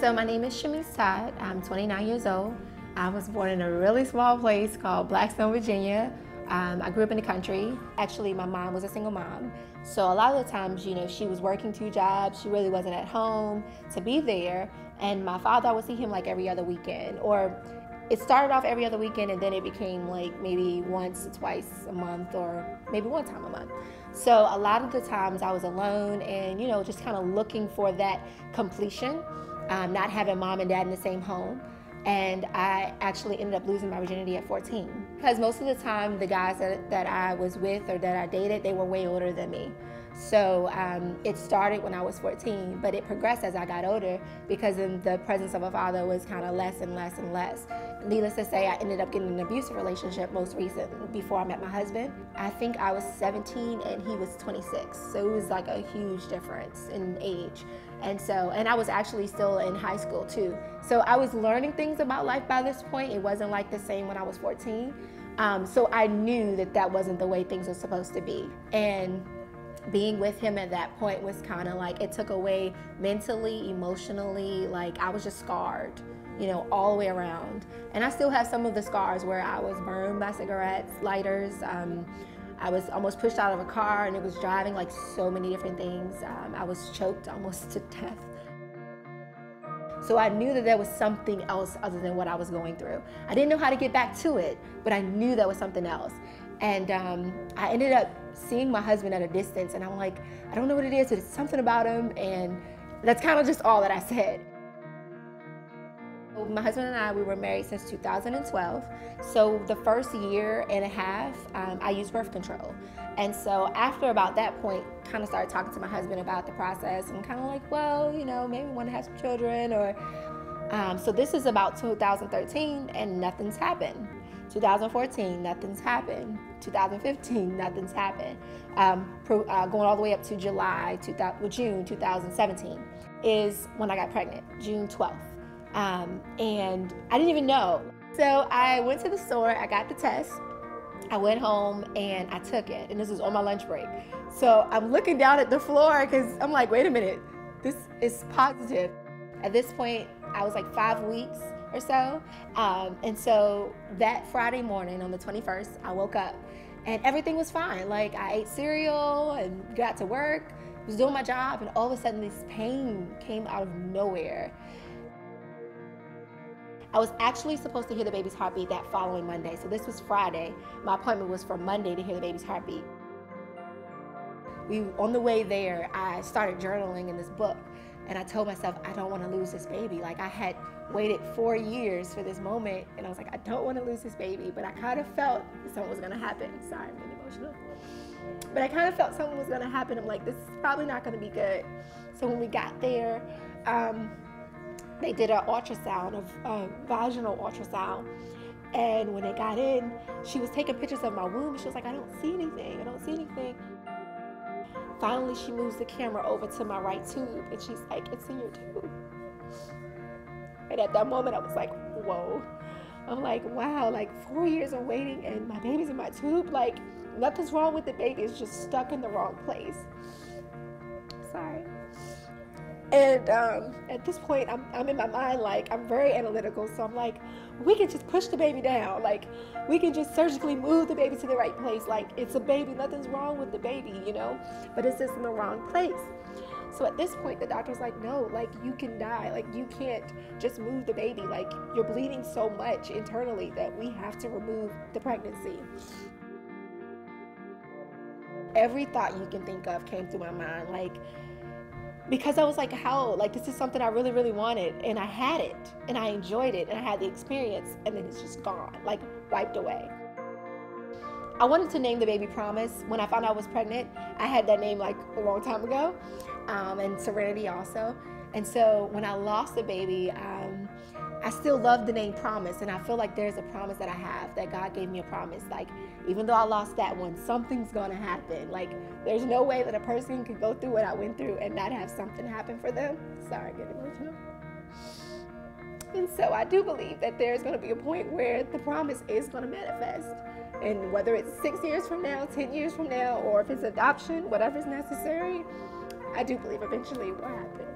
So my name is Shamise Todd. I'm 29 years old. I was born in a really small place called Blackstone, Virginia. I grew up in the country. Actually, my mom was a single mom. So a lot of the times, she was working 2 jobs. She really wasn't at home to be there. And my father, I would see him like every other weekend. Or it started off every other weekend and then it became like maybe once or twice a month or maybe 1 time a month. So a lot of the times I was alone and, just kind of looking for that completion, not having mom and dad in the same home. And I actually ended up losing my virginity at 14. Because most of the time, the guys that I was with or that I dated, they were way older than me. So it started when I was 14, but it progressed as I got older because in the presence of a father was kind of less and less and less. Needless to say, I ended up getting an abusive relationship most recently before I met my husband. I think I was 17 and he was 26. So it was like a huge difference in age. And I was actually still in high school too. So I was learning things about life by this point. It wasn't like the same when I was 14. So I knew that that wasn't the way things were supposed to be. And being with him at that point was kind of like, it took away mentally, emotionally, like I was just scarred, all the way around. And I still have some of the scars where I was burned by cigarettes, lighters. I was almost pushed out of a car and it was driving like so many different things. I was choked almost to death. So I knew that there was something else other than what I was going through. I didn't know how to get back to it, but I knew there was something else. And I ended up seeing my husband at a distance and I'm like, I don't know what it is, but it's something about him. And that's kind of just all that I said. My husband and I, we were married since 2012. So the first year and a half, I used birth control. And so after about that point, kind of started talking to my husband about the process and kind of like, well, maybe we want to have some children or, so this is about 2013 and nothing's happened. 2014, nothing's happened. 2015, nothing's happened. Going all the way up to June 2017 is when I got pregnant, June 12th. And I didn't even know. So I went to the store, I got the test, I went home and I took it, and this was on my lunch break. So I'm looking down at the floor because I'm like, wait a minute, this is positive. At this point, I was like 5 weeks or so. And so that Friday morning on the 21st, I woke up and everything was fine. Like I ate cereal and got to work, was doing my job, and all of a sudden this pain came out of nowhere. I was actually supposed to hear the baby's heartbeat that following Monday. So this was Friday. My appointment was for Monday to hear the baby's heartbeat. On the way there, I started journaling in this book. And I told myself, I don't want to lose this baby. Like I had waited 4 years for this moment. And I was like, I don't want to lose this baby. But I kind of felt something was going to happen. Sorry, I'm getting emotional. But I kind of felt something was going to happen. I'm like, this is probably not going to be good. So when we got there, they did an ultrasound, a vaginal ultrasound. And when they got in, she was taking pictures of my womb. She was like, I don't see anything. I don't see anything. Finally, she moves the camera over to my right tube and she's like, it's in your tube. And at that moment, I was like, whoa. I'm like, wow, like 4 years of waiting and my baby's in my tube. Like nothing's wrong with the baby. It's just stuck in the wrong place. Sorry. And at this point, I'm in my mind, like, I'm very analytical. So I'm like, we can just push the baby down. Like, we can just surgically move the baby to the right place. Like, it's a baby. Nothing's wrong with the baby, but it's just in the wrong place. So at this point, the doctor's like, no, like, you can die. Like, you can't just move the baby. Like, you're bleeding so much internally that we have to remove the pregnancy. Every thought you can think of came through my mind. Like, because I was like, how? Like, this is something I really, really wanted. And I had it. And I enjoyed it. And I had the experience. And then it's just gone. Like, wiped away. I wanted to name the baby Promise. When I found out I was pregnant, I had that name like a long time ago. And Serenity also. And so when I lost the baby, I still love the name Promise. And I feel like there's a promise that I have, that God gave me a promise. Like, even though I lost that one, something's gonna happen. Like, there's no way that a person can go through what I went through and not have something happen for them. Sorry, I'm getting emotional. And so I do believe that there's gonna be a point where the promise is gonna manifest. And whether it's 6 years from now, 10 years from now, or if it's adoption, whatever's necessary, I do believe eventually it will happen.